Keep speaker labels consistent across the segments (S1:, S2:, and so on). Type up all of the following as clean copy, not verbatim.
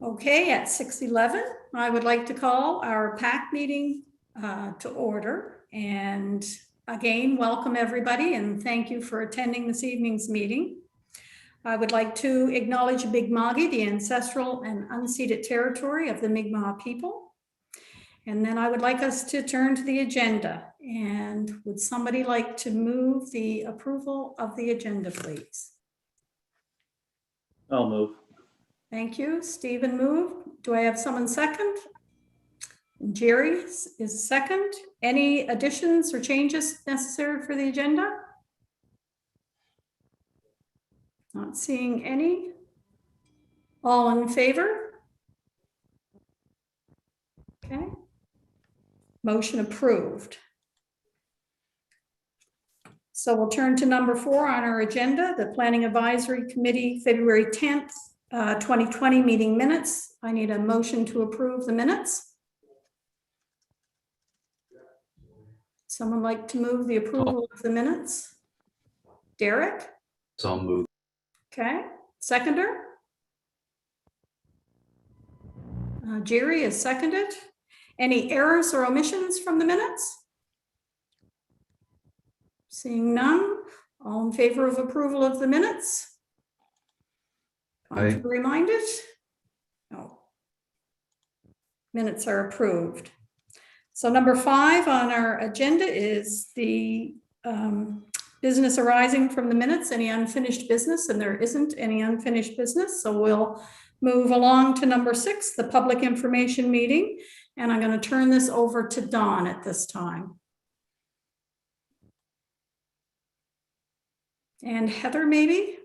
S1: Okay, at 6:11, I would like to call our PAC meeting to order. And again, welcome everybody and thank you for attending this evening's meeting. I would like to acknowledge Mi'kma'ki, the ancestral and unceded territory of the Mi'kmaq people. And then I would like us to turn to the agenda. And would somebody like to move the approval of the agenda, please?
S2: I'll move.
S1: Thank you. Stephen moved. Do I have someone second? Jerry is second. Any additions or changes necessary for the agenda? Not seeing any. All in favor? Okay. Motion approved. So we'll turn to number 4 on our agenda, the Planning Advisory Committee, February 10th, 2020 meeting minutes. I need a motion to approve the minutes. Someone like to move the approval of the minutes? Derek?
S2: So I'll move.
S1: Okay. Seconder? Jerry is seconded. Any errors or omissions from the minutes? Seeing none. All in favor of approval of the minutes? Contrary minded? No. Minutes are approved. So number 5 on our agenda is the business arising from the minutes, any unfinished business, and there isn't any unfinished business. So we'll move along to number 6, the public information meeting. And I'm going to turn this over to Dawn at this time. And Heather, maybe?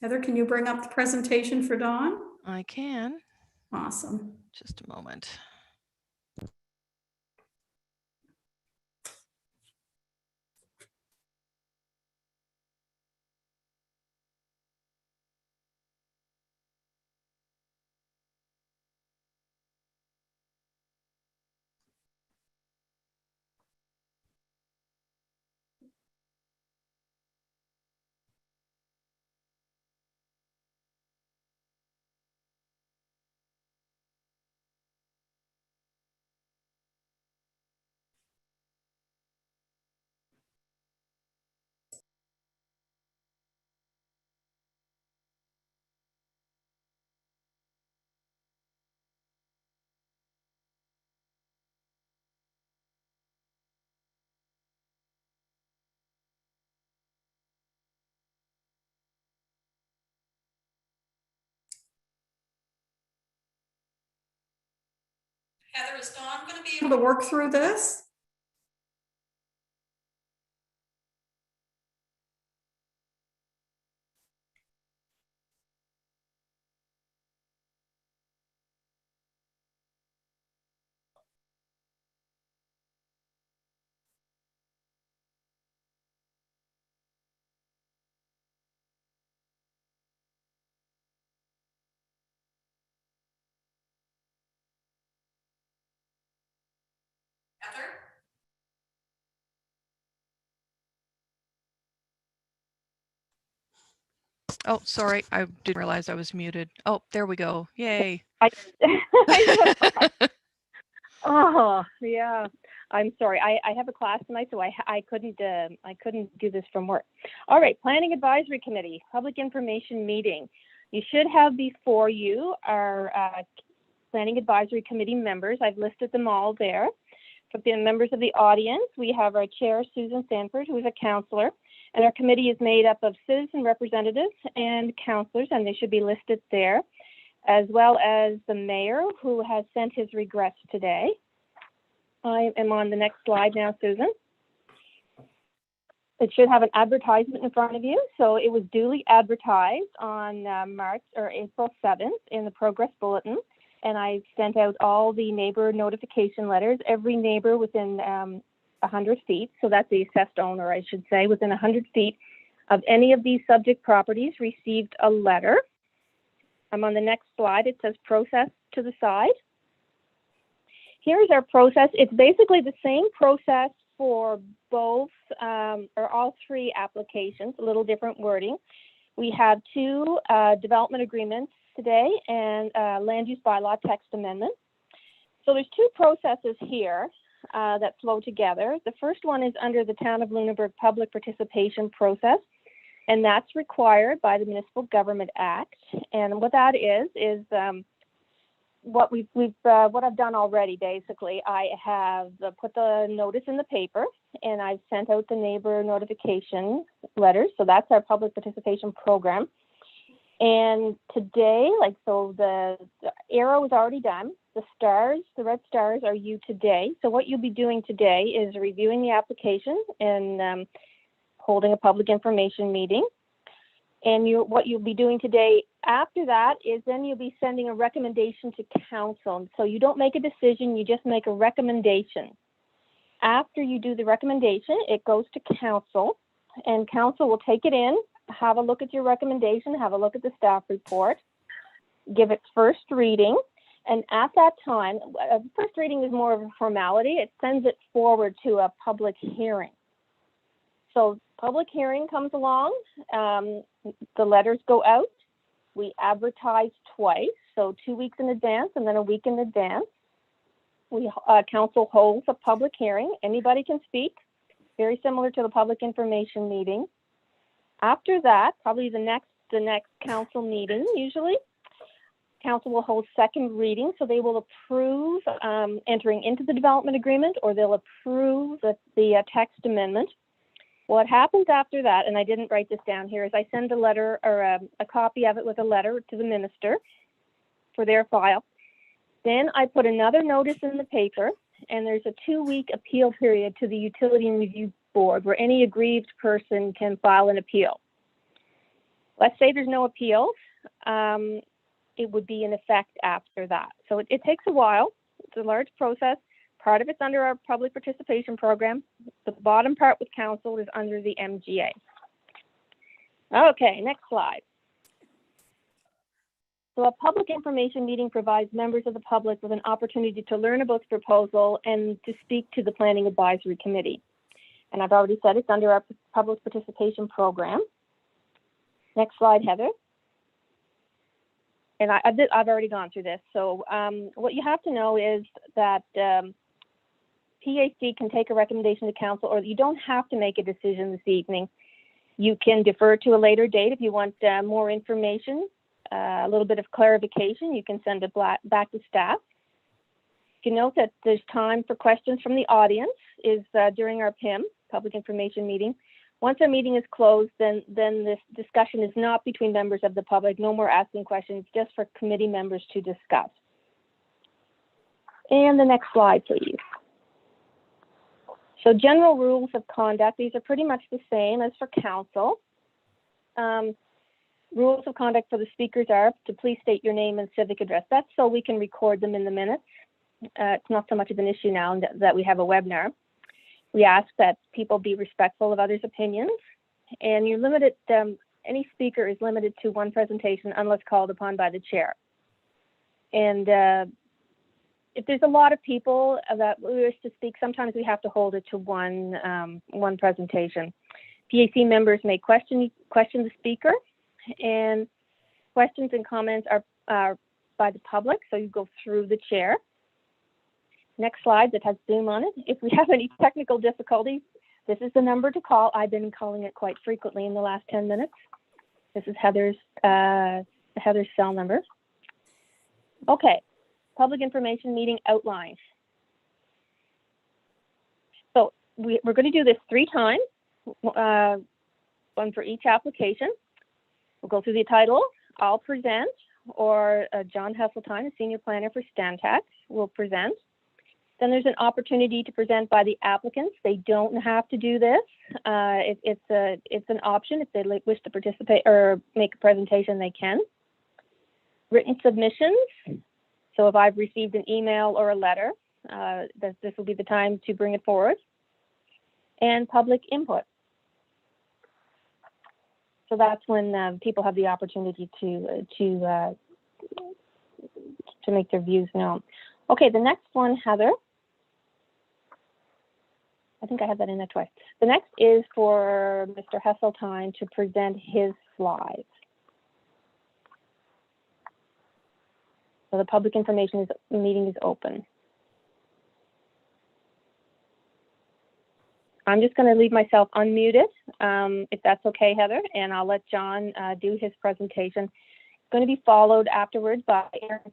S1: Heather, can you bring up the presentation for Dawn?
S3: I can.
S1: Awesome.
S3: Just a moment.
S1: Heather, is Dawn going to be able to work through this? Heather?
S3: Oh, sorry. I didn't realize I was muted. Oh, there we go. Yay.
S4: Oh, yeah. I'm sorry. I have a class tonight, so I couldn't do this from work. All right. Planning Advisory Committee, Public Information Meeting. You should have before you our Planning Advisory Committee members. I've listed them all there. For the members of the audience, we have our chair, Susan Sanford, who is a counselor, and our committee is made up of citizen representatives and counselors, and they should be listed there, as well as the mayor, who has sent his regrets today. I am on the next slide now, Susan. It should have an advertisement in front of you. So it was duly advertised on April 7th in the Progress Bulletin. And I sent out all the neighbor notification letters, every neighbor within 100 feet. So that's the assessed owner, I should say, within 100 feet of any of these subject properties received a letter. I'm on the next slide. It says process to the side. Here's our process. It's basically the same process for both or all 3 applications, a little different wording. We have two development agreements today and land use bylaw text amendment. So there's two processes here that flow together. The first one is under the Town of Lunenburg Public Participation Process, and that's required by the Municipal Government Act. And what that is what what I've done already. Basically, I have put the notice in the paper, and I've sent out the neighbor notification letters. So that's our public participation program. And today, the arrow is already done. The stars, the red stars, are you today. So what you'll be doing today is reviewing the application and holding a public information meeting. And what you'll be doing today after that is then you'll be sending a recommendation to council. So you don't make a decision, you just make a recommendation. After you do the recommendation, it goes to council, and council will take it in, have a look at your recommendation, have a look at the staff report, give it first reading. And at that time, first reading is more of a formality. It sends it forward to a public hearing. So public hearing comes along, the letters go out, we advertise twice, so 2 weeks in advance and then a week in advance. Council holds a public hearing, anybody can speak, very similar to the public information meeting. After that, probably the next council meeting usually, council will hold second reading, so they will approve entering into the development agreement, or they'll approve the text amendment. What happens after that, and I didn't write this down here, is I send a letter or a copy of it with a letter to the minister for their file. Then I put another notice in the paper, and there's a 2-week appeal period to the Utility and Review Board where any aggrieved person can file an appeal. Let's say there's no appeals, it would be in effect after that. So it takes a while. It's a large process. Part of it's under our public participation program. The bottom part with council is under the MGA. Okay, next slide. So a public information meeting provides members of the public with an opportunity to learn about the proposal and to speak to the Planning Advisory Committee. And I've already said it's under our public participation program. Next slide, Heather. And I've already gone through this. So what you have to know is that PAC can take a recommendation to council, or you don't have to make a decision this evening. You can defer to a later date if you want more information, a little bit of clarification. You can send it back to staff. You can note that there's time for questions from the audience is during our PIM, public information meeting. Once our meeting is closed, then this discussion is not between members of the public. No more asking questions, just for committee members to discuss. And the next slide, please. So general rules of conduct, these are pretty much the same as for council. Rules of conduct for the speakers are to please state your name and civic address. That's so we can record them in the minutes. It's not so much of an issue now that we have a webinar. We ask that people be respectful of others' opinions, and you're limited, any speaker is limited to one presentation unless called upon by the chair. And if there's a lot of people that wish to speak, sometimes we have to hold it to one presentation. PAC members may question the speaker, and questions and comments are by the public, so you go through the chair. Next slide that has Zoom on it. If we have any technical difficulties, this is the number to call. I've been calling it quite frequently in the last 10 minutes. This is Heather's cell number. Okay, public information meeting outline. So we're going to do this 3 times, one for each application. We'll go through the title, I'll present, or John Hesseltine, a senior planner for Stantec, will present. Then there's an opportunity to present by the applicants. They don't have to do this. It's an option. If they wish to participate or make a presentation, they can. Written submissions. So if I've received an email or a letter, this will be the time to bring it forward. And public input. So that's when people have the opportunity to make their views known. Okay, the next one, Heather. I think I have that in there twice. The next is for Mr. Hesseltine to present his slides. So the public information meeting is open. I'm just going to leave myself unmuted, if that's okay, Heather, and I'll let John do his presentation. It's going to be followed afterwards by Erin.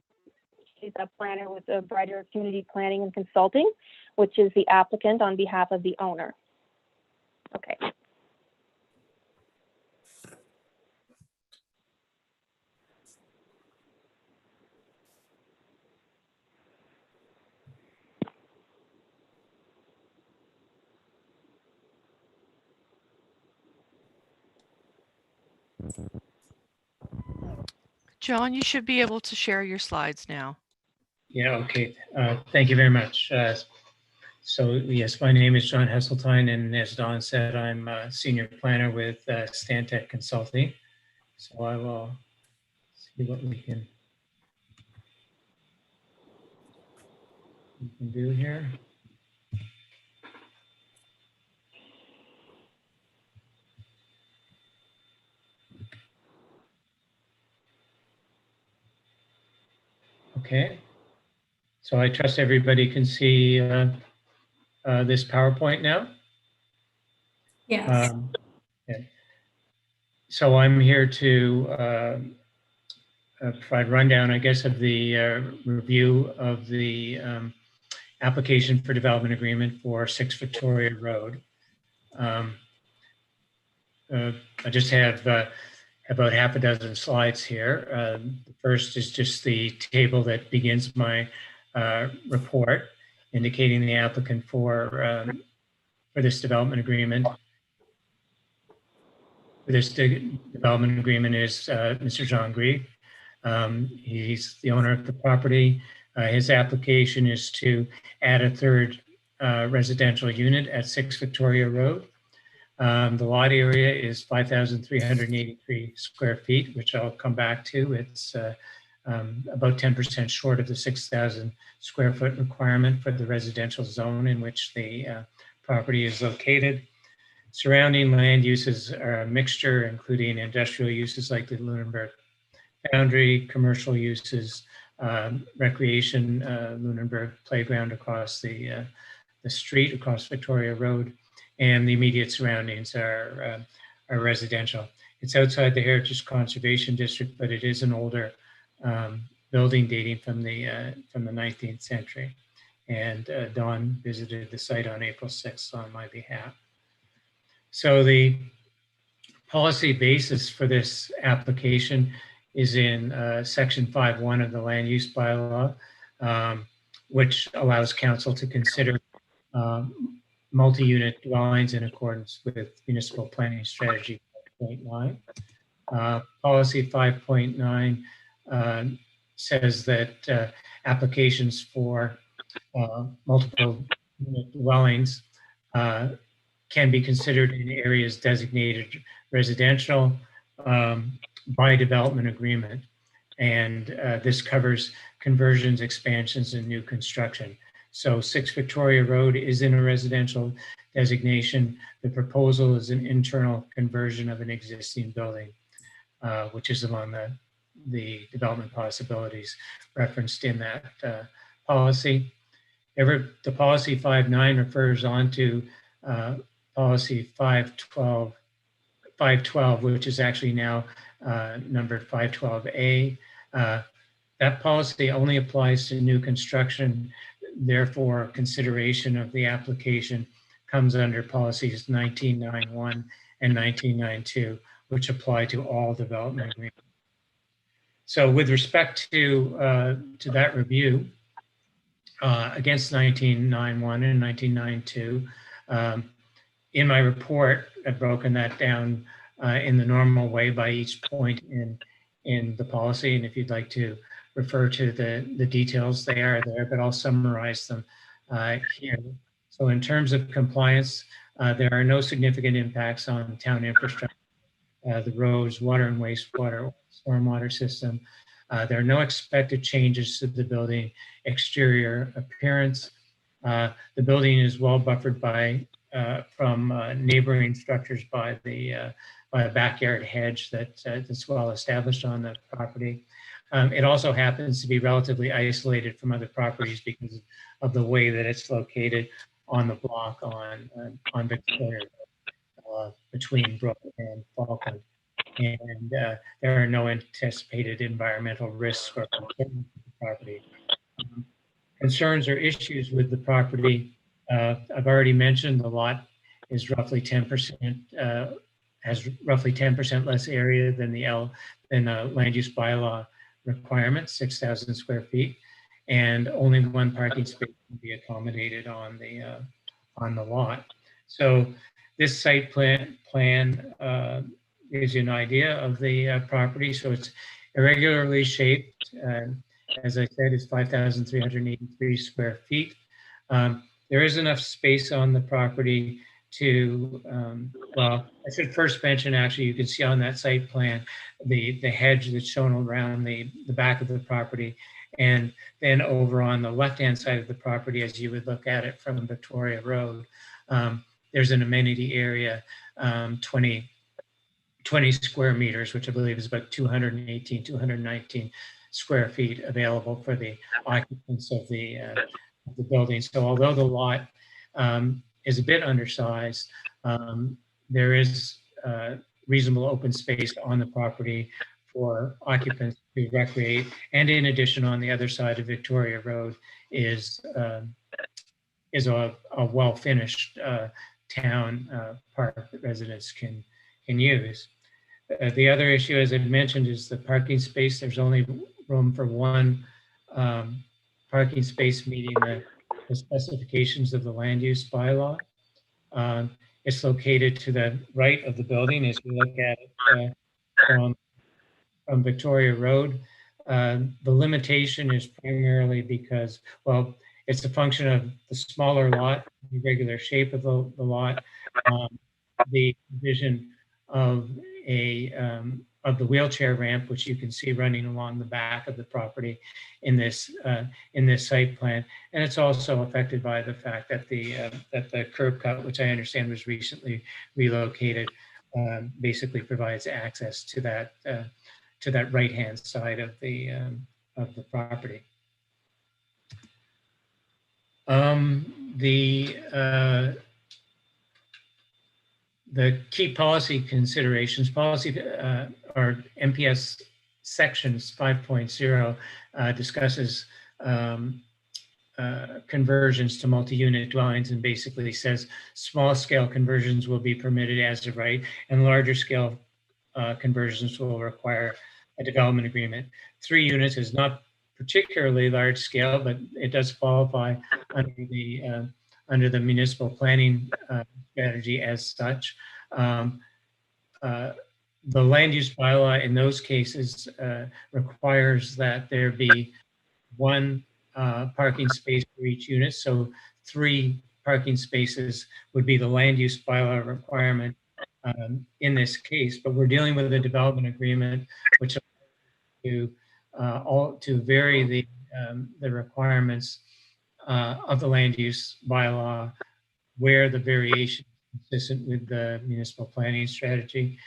S4: She's a planner with the Brighter Community Planning and Consulting, which is the applicant on behalf of the owner. Okay.
S3: John, you should be able to share your slides now.
S2: Yeah, okay. Thank you very much. So yes, my name is John Hesseltine, and as Don said, I'm a senior planner with Stantec Consulting. So I will see what we can do here. Okay. So I trust everybody can see this PowerPoint now.
S1: Yes.
S2: Okay. So I'm here to provide rundown, I guess, of the review of the application for development agreement for 6 Victoria Road. I just have about half a dozen slides here. The first is just the table that begins my report, indicating the applicant for this development agreement. This development agreement is Mr. John Grieg. He's the owner of the property. His application is to add a third residential unit at 6 Victoria Road. The lot area is 5,383 square feet, which I'll come back to. It's about 10% short of the 6,000 square foot requirement for the residential zone in which the property is located. Surrounding land uses are a mixture, including industrial uses like the Lunenburg Foundry, commercial uses, recreation, Lunenburg Playground across the street, across Victoria Road, and the immediate surroundings are residential. It's outside the Heritage Conservation District, but it is an older building dating from the 19th century. And Don visited the site on April 6th on my behalf. So the policy basis for this application is in section 5.1 of the land use bylaw, which allows council to consider multi-unit dwellings in accordance with municipal planning strategy 5.9. Policy 5.9 says that applications for multiple unit dwellings can be considered in areas designated residential by development agreement. And this covers conversions, expansions, and new construction. So 6 Victoria Road is in a residential designation. The proposal is an internal conversion of an existing building, which is among the development possibilities referenced in that policy. The policy 5.9 refers on to policy 512, which is actually now numbered 512A. That policy only applies to new construction. Therefore, consideration of the application comes under policies 1991 and 1992, which apply to all development agreements. So with respect to that review, against 1991 and 1992, in my report, I've broken that down in the normal way by each point in the policy. And if you'd like to refer to the details, they are there, but I'll summarize them here. So in terms of compliance, there are no significant impacts on town infrastructure, the roads, water and wastewater, stormwater system. There are no expected changes to the building exterior appearance. The building is well buffered by from neighboring structures by a backyard hedge that's well established on the property. It also happens to be relatively isolated from other properties because of the way that it's located on the block on Victoria, between Brook and Falkland. And there are no anticipated environmental risks or concerns with the property. Concerns or issues with the property, I've already mentioned the lot is roughly 10%, has roughly 10% less area than the land use bylaw requirement, 6,000 square feet, and only one parking space can be accommodated on the lot. So this site plan gives you an idea of the property. So it's irregularly shaped. As I said, it's 5,383 square feet. There is enough space on the property to, well, I should first mention, actually, you can see on that site plan, the hedge that's shown around the back of the property. And then over on the left-hand side of the property, as you would look at it from Victoria Road, there's an amenity area, 20 square meters, which I believe is about 219 square feet available for the occupants of the building. So although the lot is a bit undersized, there is reasonable open space on the property for occupants to recreate. And in addition, on the other side of Victoria Road is a well-finished town park that residents can use. The other issue, as I mentioned, is the parking space. There's only room for one parking space meeting the specifications of the land use bylaw. It's located to the right of the building as you look at it from Victoria Road. The limitation is primarily because, well, it's a function of the smaller lot, the regular shape of the lot, the vision of the wheelchair ramp, which you can see running along the back of the property in this site plan, and it's also affected by the fact that the curb cut, which I understand was recently relocated, basically provides access to that right-hand side of the property. The key policy considerations, or MPS sections 5.0 discusses conversions to multi-unit dwellings and basically says small scale conversions will be permitted as of right, and larger scale conversions will require a development agreement. 3 units is not particularly large scale, but it does qualify under the municipal planning strategy as such. The land use bylaw in those cases requires that there be 1 parking space for each unit. So 3 parking spaces would be the land use bylaw requirement in this case, but we're dealing with a development agreement which to vary the requirements of the land use bylaw where the variation is consistent with the municipal planning strategy,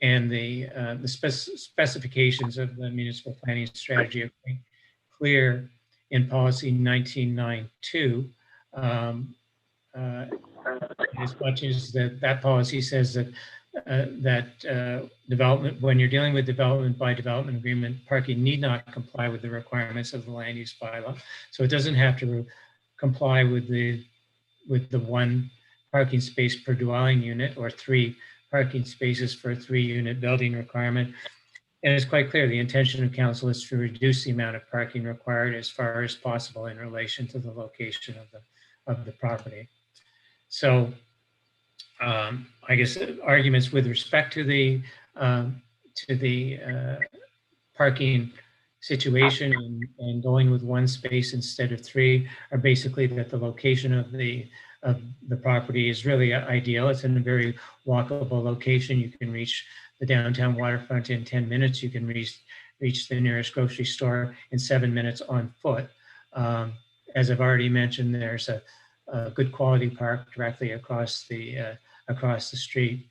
S2: and the specifications of the municipal planning strategy are quite clear in policy 1992. As much as that policy says that development, when you're dealing with development by development agreement, parking need not comply with the requirements of the land use bylaw. So it doesn't have to comply with the 1 parking space per dwelling unit or 3 parking spaces for a 3-unit building requirement. And it's quite clear the intention of council is to reduce the amount of parking required as far as possible in relation to the location of the property. So I guess arguments with respect to the parking situation and going with 1 space instead of 3 are basically that the location of the property is really ideal. It's in a very walkable location. You can reach the downtown waterfront in 10 minutes. You can reach the nearest grocery store in 7 minutes on foot. As I've already mentioned, there's a good quality park directly across the street.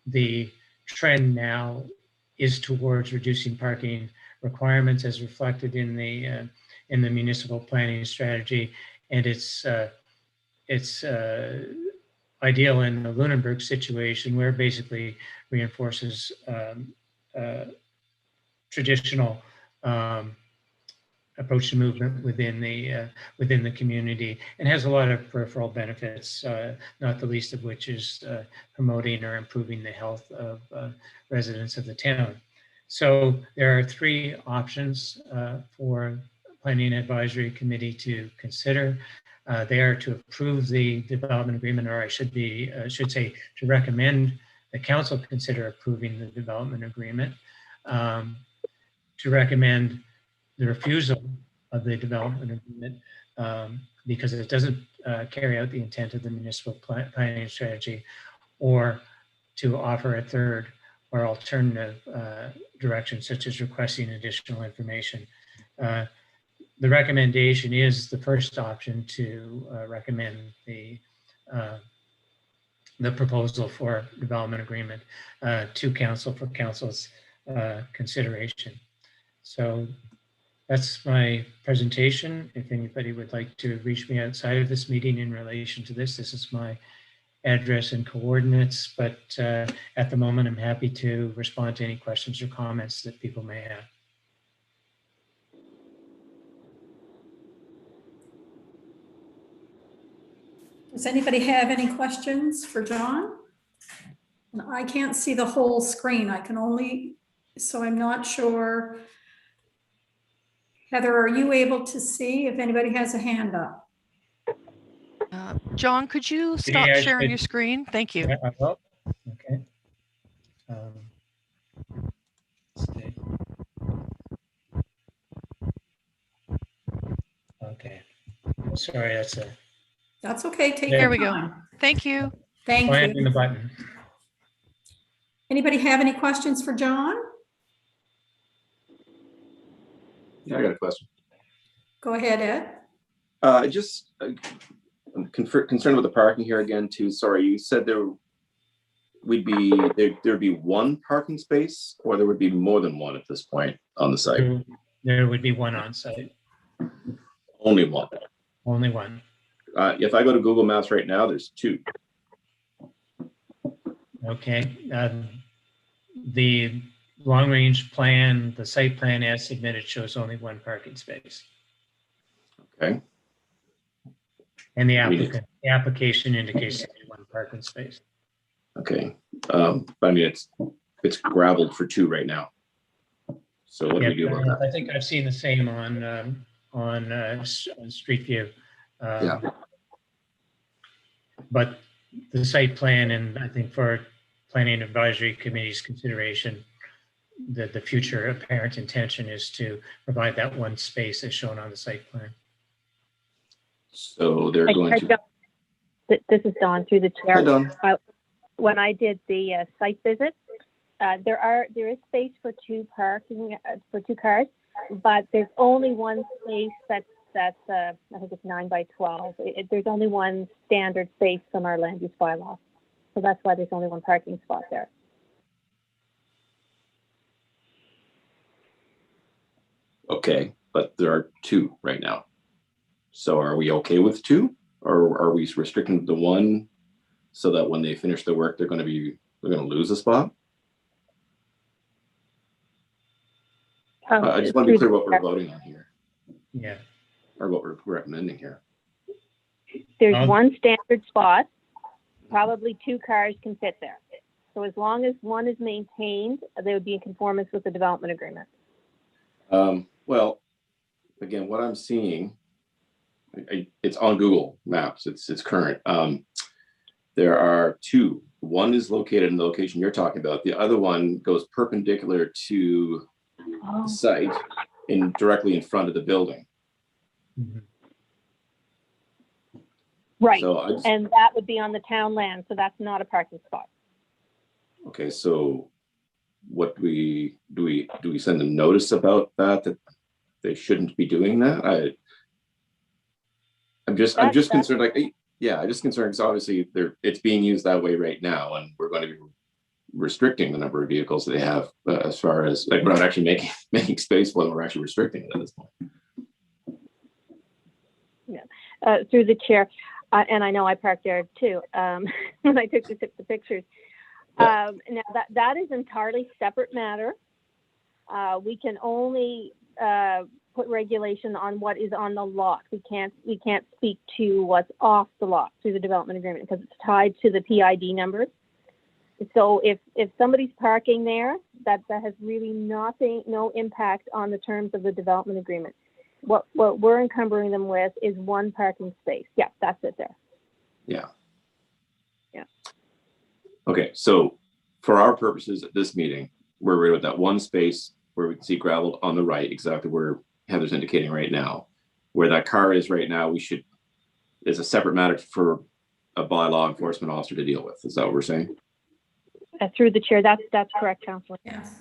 S2: The trend now is towards reducing parking requirements as reflected in the municipal planning strategy, and it's ideal in the Lunenburg situation, where it basically reinforces traditional approach to movement within the community, and has a lot of peripheral benefits, not the least of which is promoting or improving the health of residents of the town. So there are three options for Planning Advisory Committee to consider. They are to approve the development agreement, or I should say to recommend the council consider approving the development agreement, to recommend the refusal of the development agreement because it doesn't carry out the intent of the municipal planning strategy, or to offer a third or alternative direction, such as requesting additional information. The recommendation is the first option, to recommend the proposal for development agreement to council for council's consideration. So that's my presentation. If anybody would like to reach me outside of this meeting in relation to this, this is my address and coordinates, but at the moment, I'm happy to respond to any questions or comments that people may have.
S1: Does anybody have any questions for John? I can't see the whole screen. I can only, so I'm not sure. Heather, are you able to see if anybody has a hand up?
S3: John, could you stop
S2: Yeah,
S3: sharing your screen? Thank you.
S2: Yeah, I will. Okay. Let's see. Okay. Sorry,
S1: That's okay. Take
S2: There
S1: your
S3: we go.
S1: time.
S3: Thank you.
S1: Thank
S2: finding
S1: you.
S2: the button.
S1: Anybody have any questions for John?
S5: Yeah, I got a question.
S1: Go ahead, Ed.
S5: I'm concerned with the parking here again too. Sorry, you said there'd be one parking space, or there would be more than one at this point on the site?
S2: There would be one on site.
S5: Only one.
S2: Only one.
S5: If I go to Google Maps right now, there's two.
S2: Okay. The long range plan, the site plan as submitted, shows only one parking space.
S5: Okay.
S2: And the application indicates only one parking space.
S5: Okay. But I mean, it's gravelled for two right now. So what do we do about that?
S2: I think I've seen the same on Street View.
S5: Yeah.
S2: But the site plan, and I think for Planning Advisory Committee's consideration, the future apparent intention is to provide that one space as shown on the site plan.
S5: So they're going to.
S4: This is Dawn through the chair.
S5: Hi, Dawn.
S4: When I did the site visit, there is space for two cars, but there's only one space that's I think it's 9 by 12. There's only one standard space from our land use bylaw, so that's why there's only one parking spot there.
S5: Okay, but there are two right now. So are we okay with two, or are we restricting to one so that when they finish their work, they're going to lose a spot? I just want to be clear what we're voting on here.
S2: Yeah.
S5: Or what we're recommending here.
S4: There's one standard spot. Probably two cars can fit there. So as long as one is maintained, they would be in conformance with the development agreement.
S5: Well, again, what I'm seeing, it's on Google Maps. It's current. There are two. One is located in the location you're talking about. The other one goes perpendicular to the site, directly in front of the building.
S2: Mhm.
S4: Right,
S5: So
S4: and that would be on the town land, so that's not a parking spot.
S5: Okay, so what do we send them notice about that they shouldn't be doing that? I'm just concerned, like, yeah, I'm just concerned because obviously it's being used that way right now, and we're going to be restricting the number of vehicles they have as far as, like, we're not actually making space for them, we're actually restricting it at this point.
S4: Yeah, through the chair, and I know I parked there too when I took the pictures.
S5: Yeah.
S4: Now that is entirely separate matter. We can only put regulation on what is on the lot. We can't speak to what's off the lot through the development agreement because it's tied to the PID numbers. So if somebody's parking there, that has really no impact on the terms of the development agreement. What we're encumbering them with is one parking space. Yeah, that's it there.
S5: Yeah.
S4: Yeah.
S5: Okay, so for our purposes at this meeting, we're right with that one space where we can see gravel on the right, exactly where Heather's indicating right now. Where that car is right now, is a separate matter for a bylaw enforcement officer to deal with. Is that what we're saying?
S4: Through the chair, that's correct, Councillor.
S1: Yes.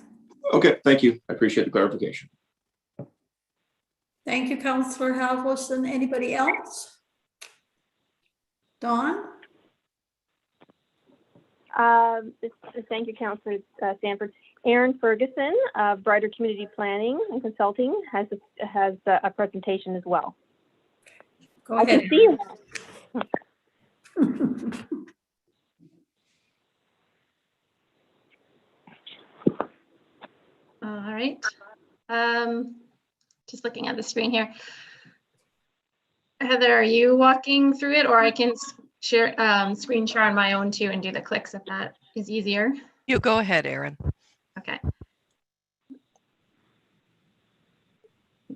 S5: Okay, thank you. I appreciate the clarification.
S1: Thank you, Councillor Halverson. Anybody else? Dawn?
S4: Thank you, Councillor Sanford. Aaron Ferguson of Brighter Community Planning and Consulting has a presentation as well.
S1: Go
S4: I
S1: ahead.
S4: can see you.
S6: All right. Just looking at the screen here. Heather, are you walking through it, or I can share screen share on my own too and do the clicks if that is easier?
S3: You go ahead, Erin.
S6: Okay.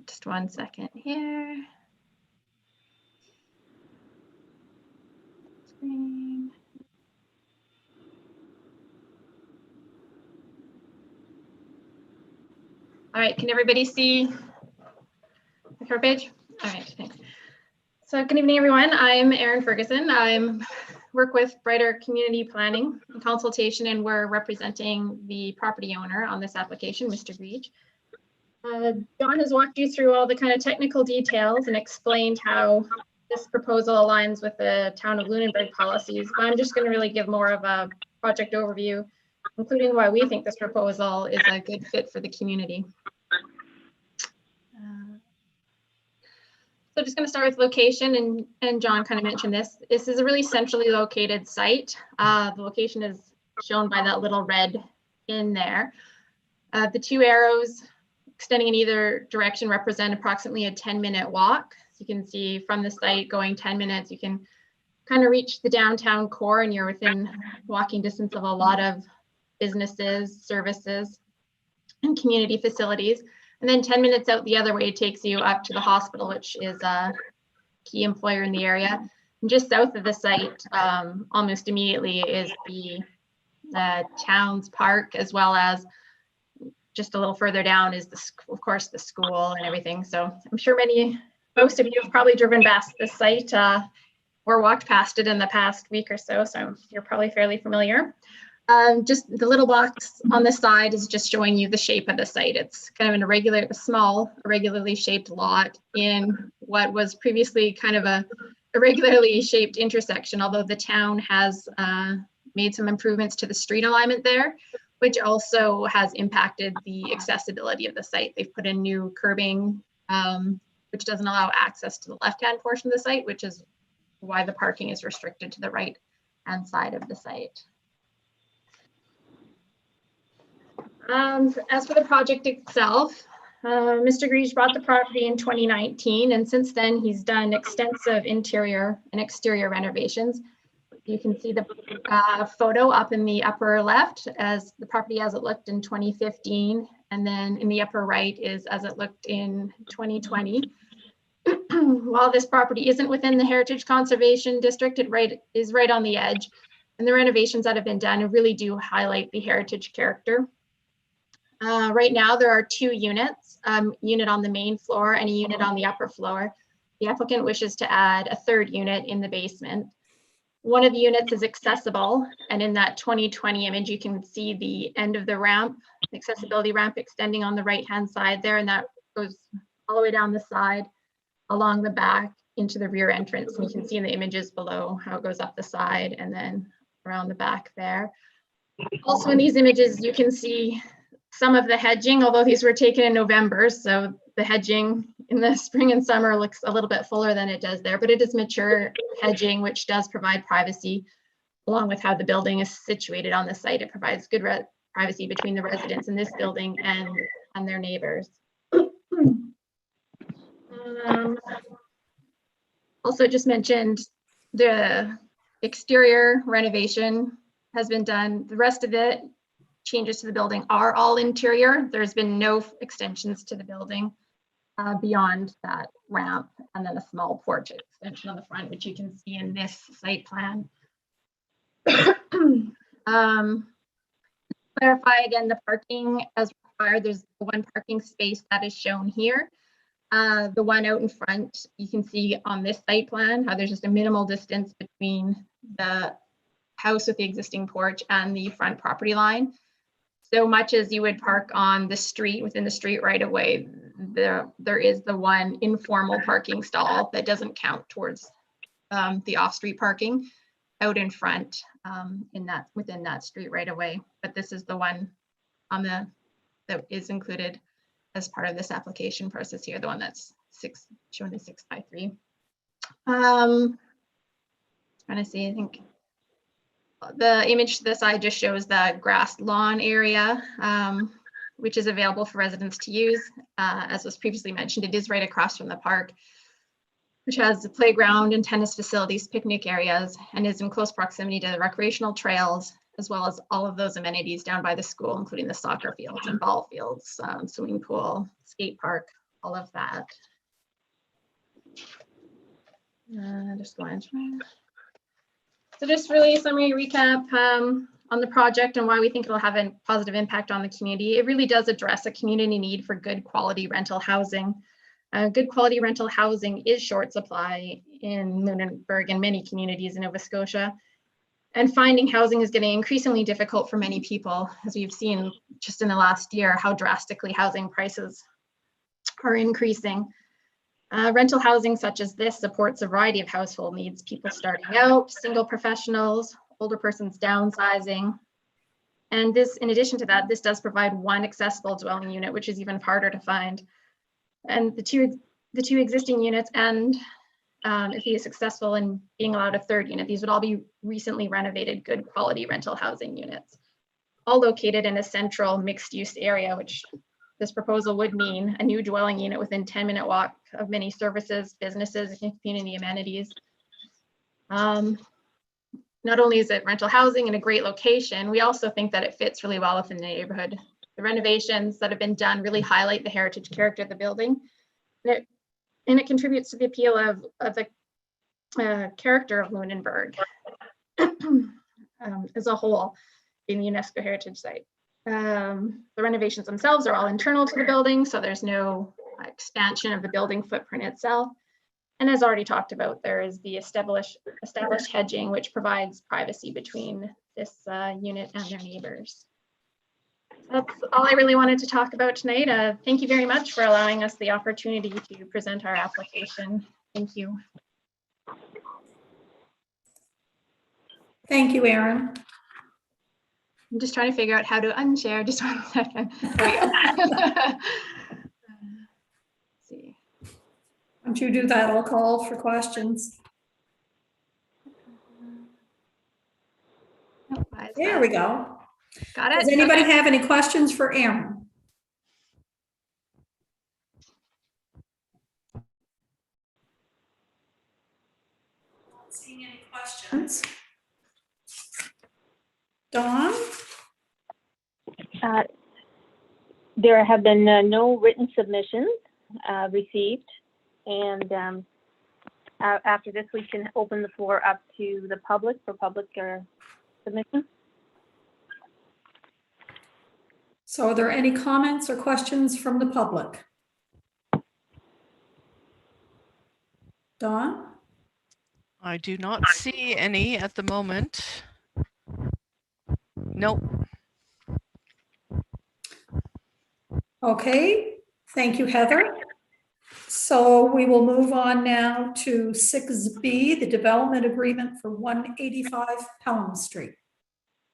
S6: Just 1 second here. Screen. All right, can everybody see the cover page? All right, thanks. So good evening, everyone. I'm Erin Ferguson. I work with Brighter Community Planning and Consultation, and we're representing the property owner on this application, Mr. Greige. John has walked you through all the kind of technical details and explained how this proposal aligns with the town of Lunenburg policies, but I'm just going to really give more of a project overview, including why we think this proposal is a good fit for the community. So just going to start with location, and John kind of mentioned this. This is a really centrally located site. The location is shown by that little red in there. The two arrows extending in either direction represent approximately a 10-minute walk. So you can see from the site going 10 minutes, you can kind of reach the downtown core and you're within walking distance of a lot of businesses, services, and community facilities. And then 10 minutes out the other way takes you up to the hospital, which is a key employer in the area. And just south of the site, almost immediately, is the town's park, as well as just a little further down is, of course, the school and everything. So I'm sure most of you have probably driven past this site or walked past it in the past week or so. So you're probably fairly familiar. Just the little box on the side is just showing you the shape of the site. It's kind of a small, irregularly shaped lot in what was previously kind of a irregularly shaped intersection, although the town has made some improvements to the street alignment there, which also has impacted the accessibility of the site. They've put in new curbing, which doesn't allow access to the left-hand portion of the site, which is why the parking is restricted to the right-hand side of the site. As for the project itself, Mr. Greige bought the property in 2019, and since then he's done extensive interior and exterior renovations. You can see the photo up in the upper left as the property as it looked in 2015, and then in the upper right is as it looked in 2020. While this property isn't within the Heritage Conservation District, it is right on the edge, and the renovations that have been done really do highlight the heritage character. Right now there are 2 units, unit on the main floor and a unit on the upper floor. The applicant wishes to add a 3rd unit in the basement. One of the units is accessible, and in that 2020 image, you can see the end of the ramp, the accessibility ramp extending on the right-hand side there, and that goes all the way down the side, along the back, into the rear entrance. And you can see in the images below how it goes up the side and then around the back there. Also in these images, you can see some of the hedging, although these were taken in November. So the hedging in the spring and summer looks a little bit fuller than it does there, but it is mature hedging, which does provide privacy along with how the building is situated on the site. It provides good privacy between the residents in this building and their neighbors. Also just mentioned the exterior renovation has been done. The rest of it, changes to the building are all interior. There's been no extensions to the building beyond that ramp and then a small porch extension on the front, which you can see in this site plan. Clarify again the parking as required. There's one parking space that is shown here. The one out in front, you can see on this site plan how there's just a minimal distance between the house with the existing porch and the front property line. So much as you would park on the street, within the street right away, there is the one informal parking stall that doesn't count towards the off-street parking out in front within that street right away. But this is the one that is included as part of this application process here, the one that's showing the 6x3. Trying to see, I think the image to the side just shows the grass lawn area, which is available for residents to use. As was previously mentioned, it is right across from the park, which has a playground and tennis facilities, picnic areas, and is in close proximity to the recreational trails, as well as all of those amenities down by the school, including the soccer fields and ball fields, swimming pool, skate park, all of that. Just going through. So just really a summary recap on the project and why we think it'll have a positive impact on the community. It really does address a community need for good quality rental housing. Good quality rental housing is short supply in Lunenburg and many communities in Nova Scotia. And finding housing is getting increasingly difficult for many people, as we've seen just in the last year, how drastically housing prices are increasing. Rental housing such as this supports a variety of household needs, people starting out, single professionals, older persons downsizing. And this, in addition to that, this does provide one accessible dwelling unit, which is even harder to find. And the two existing units, and if he is successful in being allowed a third unit, these would all be recently renovated, good quality rental housing units, all located in a central mixed use area, which this proposal would mean a new dwelling unit within 10-minute walk of many services, businesses, and community amenities. Not only is it rental housing in a great location, we also think that it fits really well within the neighborhood. The renovations that have been done really highlight the heritage character of the building. And it contributes to the appeal of the character of Lunenburg as a whole, being the UNESCO heritage site. The renovations themselves are all internal to the building, so there's no expansion of the building footprint itself. And as already talked about, there is the established hedging, which provides privacy between this unit and their neighbors. That's all I really wanted to talk about tonight. Thank you very much for allowing us the opportunity to present our application. Thank you.
S1: Thank you, Erin.
S6: I'm just trying to figure out how to unshare. Just 1 second. There we go. Let's see.
S1: Once you do that, I'll call for questions. There we go.
S6: Got it.
S1: Does anybody have any questions for Erin? Not seeing any questions. Dawn?
S4: There have been no written submissions received. And after this, we can open the floor up to the public for public submission.
S1: So are there any comments or questions from the public? Dawn?
S3: I do not see any at the moment. Nope.
S1: Okay, thank you, Heather. So we will move on now to 6B, the development agreement for 185 Pelham Street.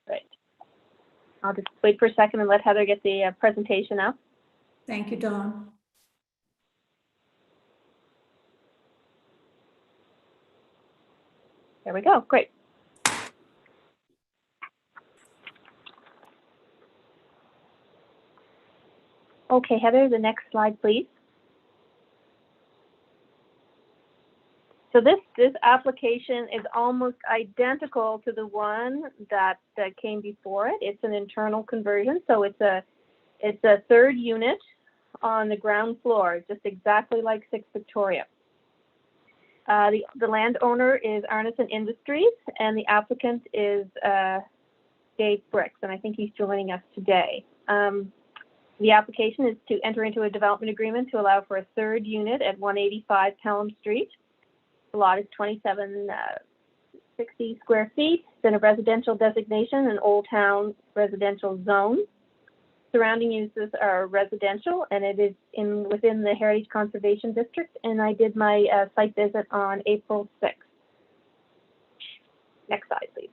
S4: Right. I'll just wait for a second and let Heather get the presentation up.
S1: Thank you, Dawn.
S4: There we go. Great. Okay, Heather, the next slide, please. So this application is almost identical to the one that came before it. It's an internal conversion, so it's a third unit on the ground floor, just exactly like 6 Victoria. The landowner is Arneson Industries, and the applicant is Dave Bricks, and I think he's joining us today. The application is to enter into a development agreement to allow for a third unit at 185 Pelham Street. The lot is 2760 square feet. It's in a residential designation, an Old Town residential zone. Surrounding uses are residential, and it is within the Heritage Conservation District. And I did my site visit on April 6th. Next slide, please.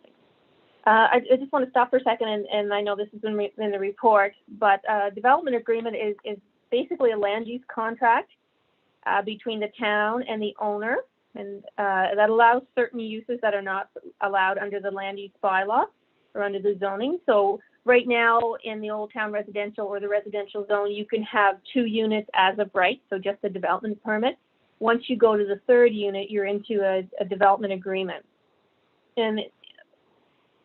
S4: I just want to stop for a second, and I know this is in the report, but development agreement is basically a land use contract between the town and the owner, and that allows certain uses that are not allowed under the land use bylaw or under the zoning. So right now in the Old Town residential or the residential zone, you can have 2 units as of right, so just a development permit. Once you go to the third unit, you're into a development agreement. And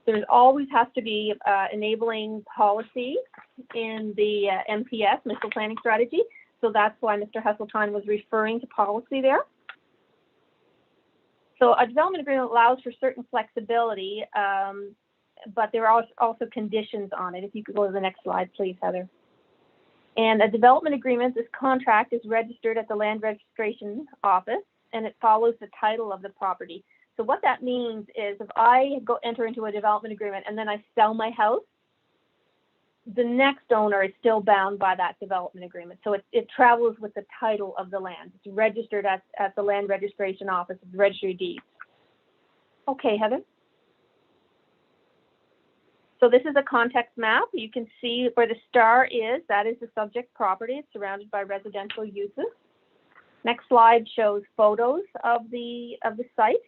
S4: there's always has to be enabling policy in the MPS, Municipal Planning Strategy. So that's why Mr. Hesseltine was referring to policy there. So a development agreement allows for certain flexibility, but there are also conditions on it. If you could go to the next slide, please, Heather. And a development agreement, this contract is registered at the Land Registration Office, and it follows the title of the property. So what that means is if I enter into a development agreement and then I sell my house, the next owner is still bound by that development agreement. So it travels with the title of the land. It's registered at the Land Registration Office of the Registry of Deeds. Okay, Heather. So this is a context map. You can see where the star is. That is the subject property. It's surrounded by residential uses. Next slide shows photos of the site.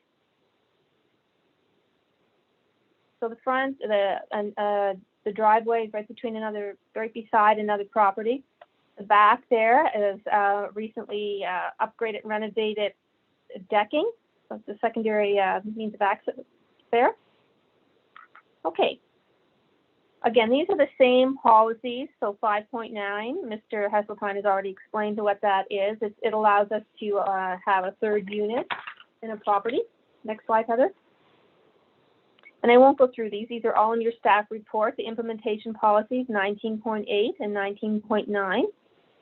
S4: So the front, the driveway is right beside another property. The back there is recently upgraded and renovated decking. So it's a secondary means of access there. Okay. Again, these are the same policies. So 5.9, Mr. Hesseltine has already explained what that is. It allows us to have a third unit in a property. Next slide, Heather. And I won't go through these. These are all in your staff report. The implementation policies 19.8 and 19.9.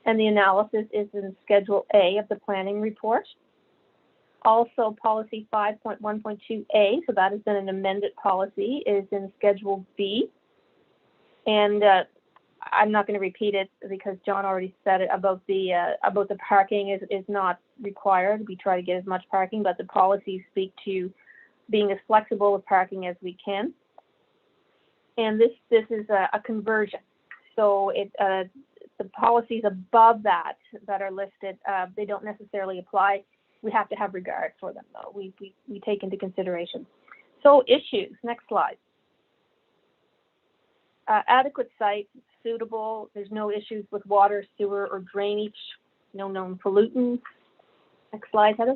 S4: And the analysis is in Schedule A of the planning report. Also, policy 5.1.2A, so that has been an amended policy, is in Schedule B. And I'm not going to repeat it because John already said it about the parking is not required. We try to get as much parking, but the policies speak to being as flexible with parking as we can. And this is a conversion. So the policies above that are listed, they don't necessarily apply. We have to have regard for them, though. We take into consideration. So issues, next slide. Adequate site, suitable. There's no issues with water, sewer, or drainage. No known pollutants. Next slide, Heather.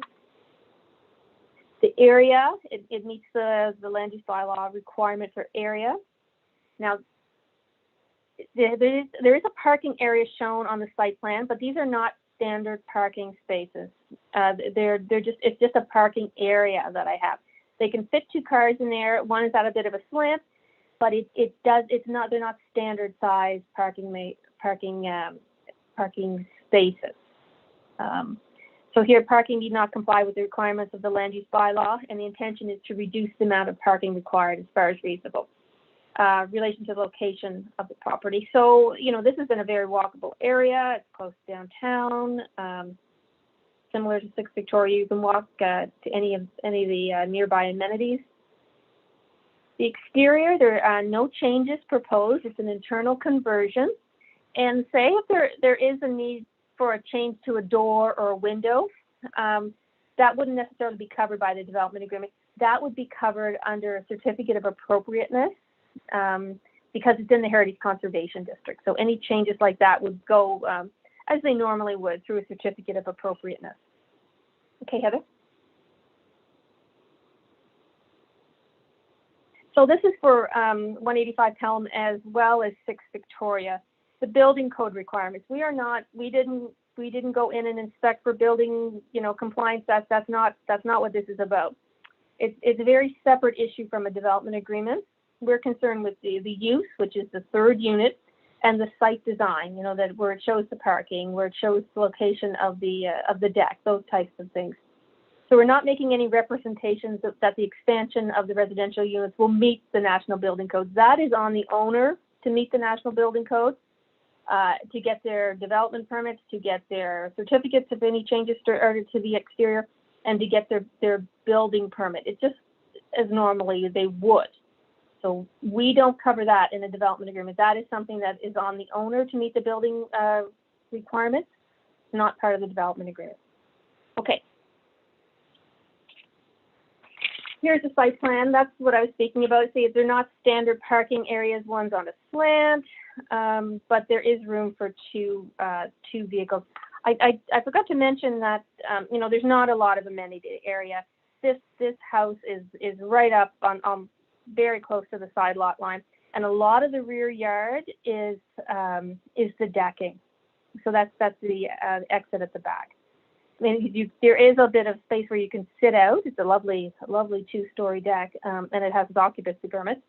S4: The area, it meets the land use bylaw requirement for area. Now, there is a parking area shown on the site plan, but these are not standard parking spaces. It's just a parking area that I have. They can fit 2 cars in there. One is at a bit of a slant, but they're not standard size parking spaces. So here, parking need not comply with the requirements of the land use bylaw, and the intention is to reduce the amount of parking required as far as reasonable. Relation to the location of the property. So, this is in a very walkable area. It's close to downtown. similar to 6 Victoria. You can walk to any of the nearby amenities. The exterior, there are no changes proposed. It's an internal conversion. And say if there is a need for a change to a door or a window, that wouldn't necessarily be covered by the development agreement. That would be covered under a certificate of appropriateness because it's in the Heritage Conservation District. So any changes like that would go as they normally would through a certificate of appropriateness. Okay, Heather? So this is for 185 Pelham as well as 6 Victoria. The building code requirements. We didn't go in and inspect for building, compliance. That's not what this is about. It's a very separate issue from a development agreement. We're concerned with the use, which is the 3rd unit, and the site design. That where it shows the parking, where it shows the location of the deck, those types of things. So we're not making any representations that the expansion of the residential units will meet the National Building Code. That is on the owner to meet the National Building Code. To get their development permits, to get their certificates of any changes to the exterior, and to get their building permit. It's just as normally they would. So we don't cover that in a development agreement. That is something that is on the owner to meet the building requirements, not part of the development agreement. Okay. Here's the site plan. That's what I was speaking about. See, they're not standard parking areas. One's on a slant, but there is room for two vehicles. I forgot to mention that there's not a lot of amenity area. This house is right up on very close to the side lot line, and a lot of the rear yard is the decking. So that's the exit at the back. I mean, there is a bit of space where you can sit out. It's a lovely 2-story deck, and it has its occupancy permit.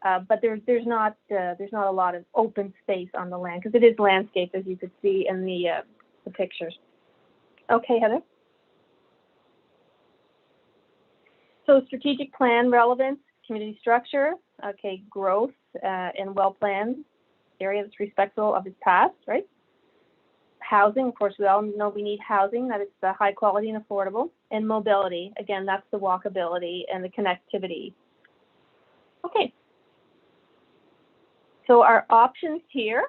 S4: But there's not a lot of open space on the land because it is landscape, as you could see in the pictures. Okay, Heather. So strategic plan, relevance, community structure. Okay, growth and well-planned area that's respectful of its past, right? Housing, of course, we all know we need housing, that it's high quality and affordable. And mobility, again, that's the walkability and the connectivity. Okay. So our options here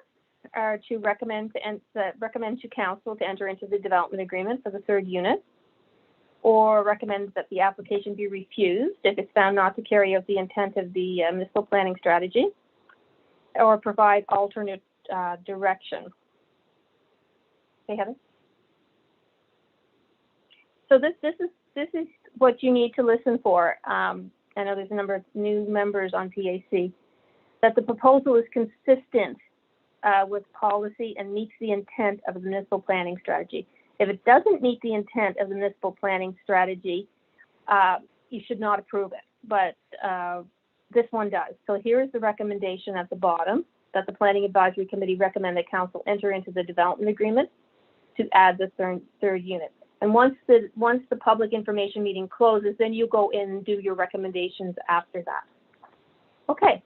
S4: are to recommend to council to enter into the development agreement for the 3rd unit, or recommend that the application be refused if it's found not to carry out the intent of the municipal planning strategy, or provide alternate direction. Okay, Heather. So this is what you need to listen for. I know there's a number of new members on PAC. That the proposal is consistent with policy and meets the intent of the municipal planning strategy. If it doesn't meet the intent of the municipal planning strategy, you should not approve it. But this one does. So here is the recommendation at the bottom, that the Planning Advisory Committee recommend that council enter into the development agreement to add the third unit. And once the public information meeting closes, then you go in and do your recommendations after that. Okay.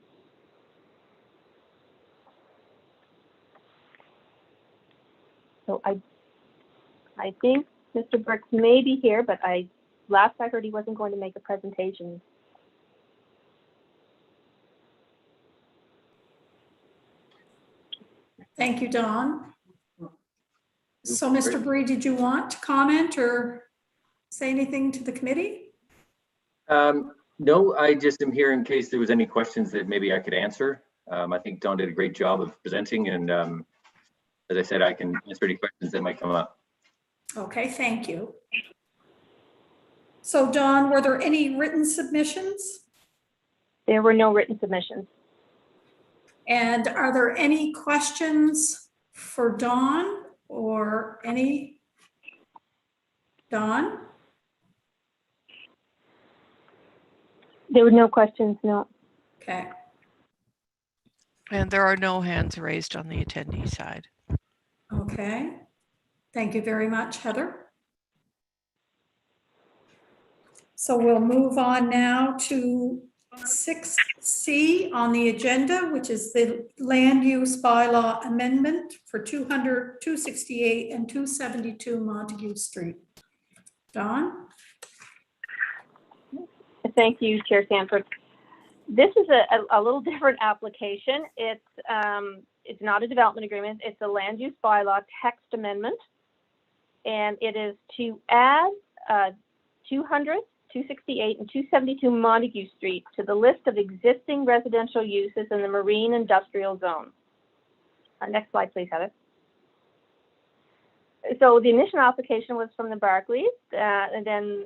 S4: So I think Mr. Brooks may be here, but last I heard he wasn't going to make a presentation.
S1: Thank you, Dawn. So, Mr. Bree, did you want to comment or say anything to the committee?
S7: No, I just am here in case there was any questions that maybe I could answer. I think Dawn did a great job of presenting, and as I said, I can answer any questions that might come up.
S1: Okay, thank you. So, Dawn, were there any written submissions?
S4: There were no written submissions.
S1: And are there any questions for Dawn or any? Dawn?
S4: There were no questions, no.
S1: Okay.
S3: And there are no hands raised on the attendee side.
S1: Okay. Thank you very much, Heather. So we'll move on now to 6C on the agenda, which is the land use bylaw amendment for 268 and 272 Montague Street. Dawn?
S4: Thank you, Chair Sanford. This is a little different application. It's not a development agreement. It's a land use bylaw text amendment. And it is to add 200, 268, and 272 Montague Street to the list of existing residential uses in the marine industrial zone. Next slide, please, Heather. So the initial application was from the Barclays, and then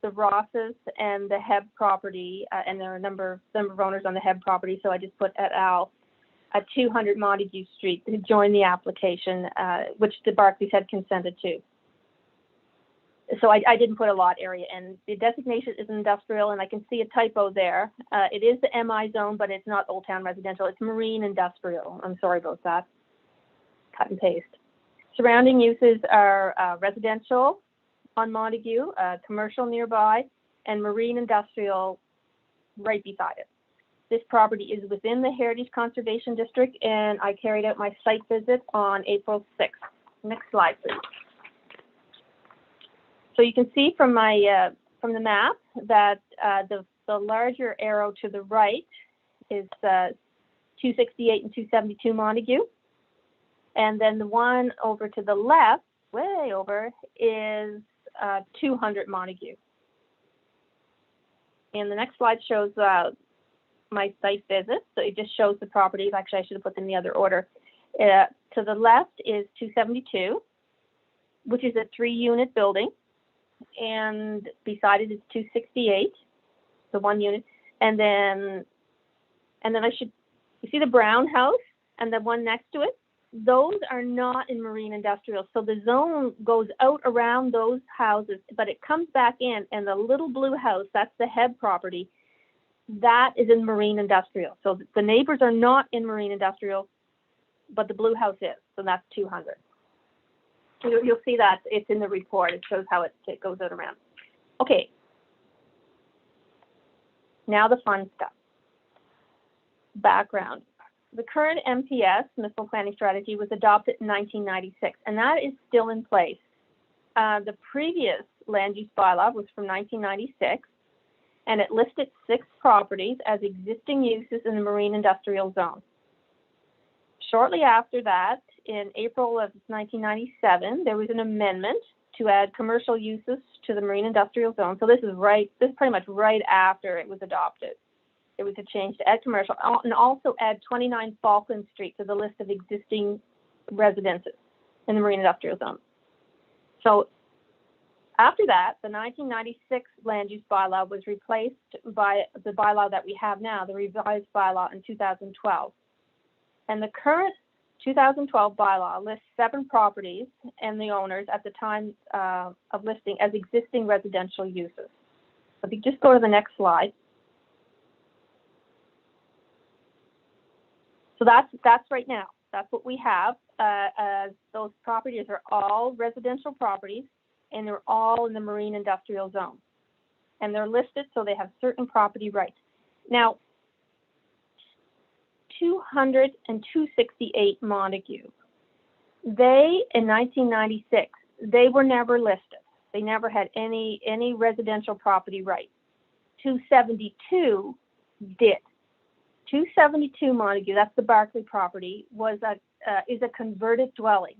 S4: the Rosses and the Heb property, and there are a number of owners on the Heb property. So I just put et al. At 200 Montague Street to join the application, which the Barclays had consented to. So I didn't put a lot area in. The designation is industrial, and I can see a typo there. It is the MI zone, but it's not Old Town Residential. It's marine industrial. I'm sorry about that. Cut and paste. Surrounding uses are residential on Montague, commercial nearby, and marine industrial right beside it. This property is within the Heritage Conservation District, and I carried out my site visit on April 6th. Next slide, please. So you can see from my from the map that the larger arrow to the right is 268 and 272 Montague, and then the one over to the left, way over, is 200 Montague. And the next slide shows my site visit. So it just shows the properties. Actually, I should have put them in the other order. To the left is 272, which is a 3-unit building. And beside it is 268, the 1 unit. And then you see the brown house and the one next to it? Those are not in marine industrial. So the zone goes out around those houses, but it comes back in, and the little blue house, that's the Heb property, that is in marine industrial. So the neighbors are not in marine industrial, but the blue house is. So that's 200. You'll see that it's in the report. It shows how it goes out around. Okay. Now the fun stuff. Background. The current MPS, Municipal Planning Strategy, was adopted in 1996, and that is still in place. The previous land use bylaw was from 1996. And it listed 6 properties as existing uses in the marine industrial zone. Shortly after that, in April of 1997, there was an amendment to add commercial uses to the marine industrial zone. So this is pretty much right after it was adopted. It was a change to add commercial and also add 29 Falkland Street to the list of existing residences in the marine industrial zone. So after that, the 1996 land use bylaw was replaced by the bylaw that we have now, the revised bylaw in 2012. And the current 2012 bylaw lists 7 properties and the owners at the time of listing as existing residential uses. So if you just go to the next slide. So that's right now. That's what we have. Those properties are all residential properties, and they're all in the marine industrial zone. And they're listed, so they have certain property rights. Now, 200 and 268 Montague, they, in 1996, they were never listed. They never had any residential property rights. 272 did. 272 Montague, that's the Barclay property, is a converted dwelling.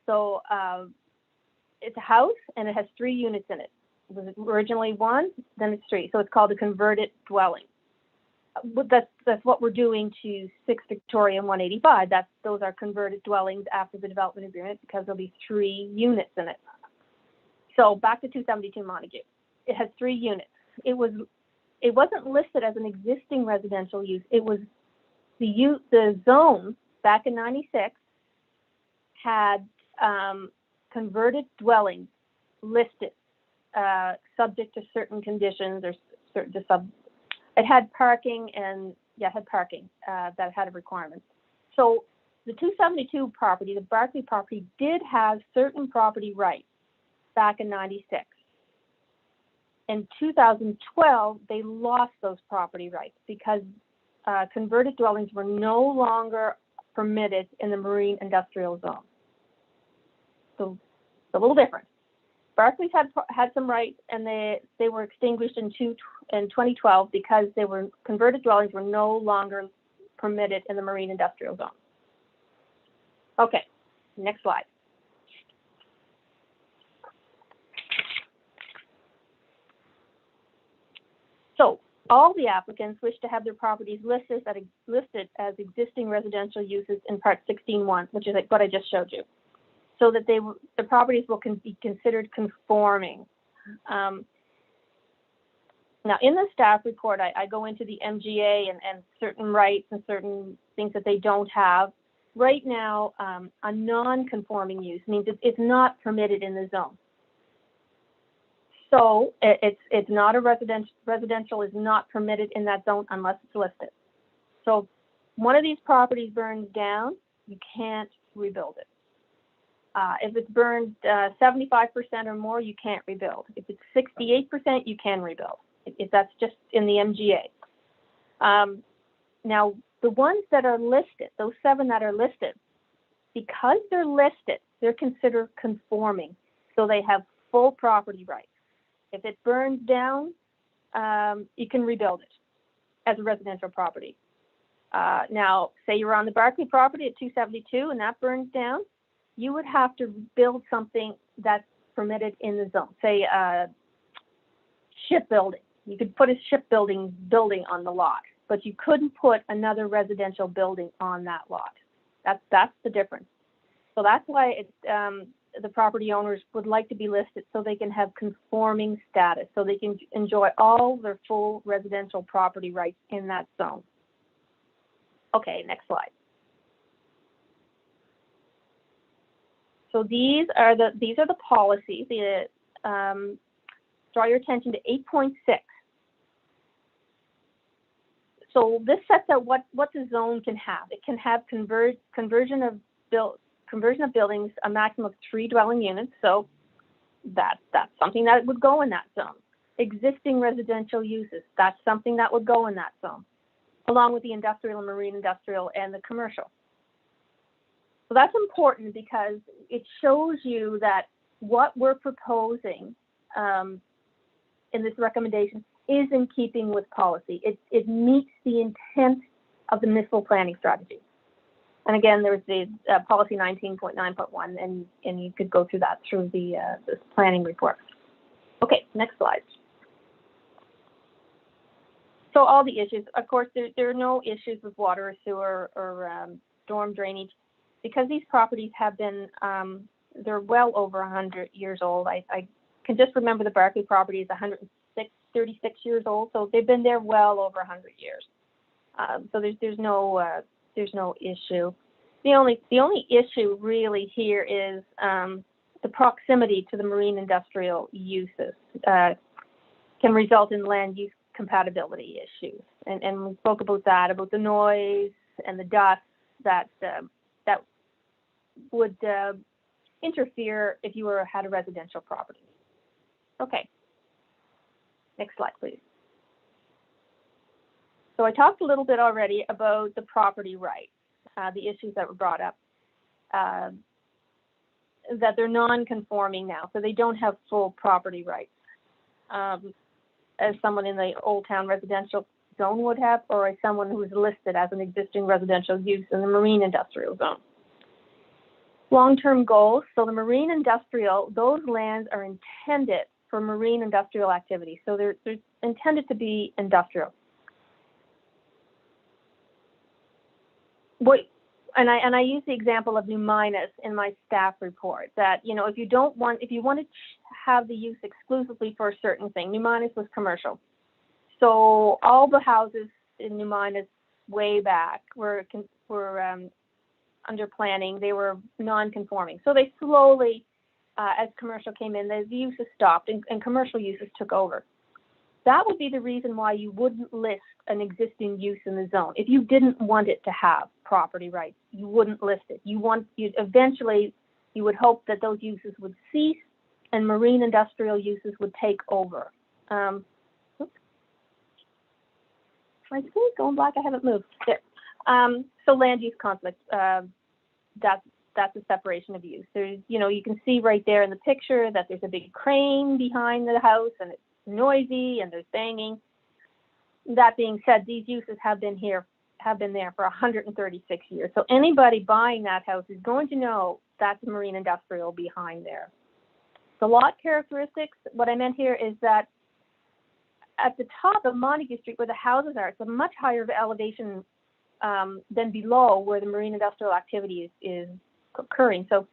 S4: So it's a house and it has 3 units in it. It was originally 1, then it's 3. So it's called a converted dwelling. That's what we're doing to 6 Victoria and 185. Those are converted dwellings after the development agreement because there'll be 3 units in it. So back to 272 Montague. It has 3 units. It wasn't listed as an existing residential use. It was the zone back in 96 had converted dwellings listed subject to certain conditions or it had parking and it had parking that had a requirement. So the 272 property, the Barclay property, did have certain property rights back in 96. In 2012, they lost those property rights because converted dwellings were no longer permitted in the marine industrial zone. So it's a little different. Barclays had some rights, and they were extinguished in 2012 because they were converted dwellings were no longer permitted in the marine industrial zone. Okay, next slide. So all the applicants wish to have their properties listed as existing residential uses in Part 16.1, which is like what I just showed you, so that the properties will be considered conforming. Now, in the staff report, I go into the MGA and certain rights and certain things that they don't have. Right now, a non-conforming use means it's not permitted in the zone. So it's not a residential is not permitted in that zone unless it's listed. So one of these properties burns down, you can't rebuild it. If it's burned 75% or more, you can't rebuild. If it's 68%, you can rebuild. If that's just in the MGA. Now, the ones that are listed, those 7 that are listed, because they're listed, they're considered conforming. So they have full property rights. If it burns down, you can rebuild it as a residential property. Now, say you're on the Barclay property at 272 and that burns down, you would have to build something that's permitted in the zone. Say shipbuilding. You could put a shipbuilding building on the lot, but you couldn't put another residential building on that lot. That's the difference. So that's why it's, the property owners would like to be listed so they can have conforming status, so they can enjoy all their full residential property rights in that zone. Okay, next slide. So these are the policies. Draw your attention to 8.6. So this sets out what the zone can have. It can have conversion of buildings, a maximum of 3 dwelling units. So that's something that would go in that zone. Existing residential uses, that's something that would go in that zone, along with the industrial and marine industrial and the commercial. So that's important because it shows you that what we're proposing in this recommendation is in keeping with policy. It meets the intent of the municipal planning strategy. And again, there's the policy 19.9.1, and you could go through that through the this planning report. Okay, next slide. So all the issues, of course, there are no issues with water or sewer or storm drainage, because these properties have been, they're well over 100 years old. I can just remember the Barclay property is 36 years old, so they've been there well over 100 years. So there's no issue. The only issue really here is the proximity to the marine industrial uses can result in land use compatibility issues, and we spoke about that, about the noise and the dust that would interfere if you had a residential property. Okay, next slide, please. So I talked a little bit already about the property rights, the issues that were brought up, that they're non-conforming now, so they don't have full property rights, as someone in the Old Town residential zone would have, or as someone who is listed as an existing residential use in the marine industrial zone. Long-term goals, so the marine industrial, those lands are intended for marine industrial activity, so they're intended to be industrial. And I use the example of New Minas in my staff report, that, you know, if you want to have the use exclusively for a certain thing, New Minas was commercial. So all the houses in New Minas way back were under planning, they were non-conforming. So they slowly, as commercial came in, the uses stopped and commercial uses took over. That would be the reason why you wouldn't list an existing use in the zone. If you didn't want it to have property rights, you wouldn't list it. Eventually, you would hope that those uses would cease and marine industrial uses would take over. Oops. My screen's going black, I haven't moved. There. So land use conflict, that's that's a separation of use. There's, you can see right there in the picture that there's a big crane behind the house and it's noisy and there's banging. That being said, these uses have been there for 136 years. So anybody buying that house is going to know that's a marine industrial behind there. The lot characteristics, what I meant here is that at the top of Montague Street where the houses are, it's a much higher elevation than below where the marine industrial activity is occurring. So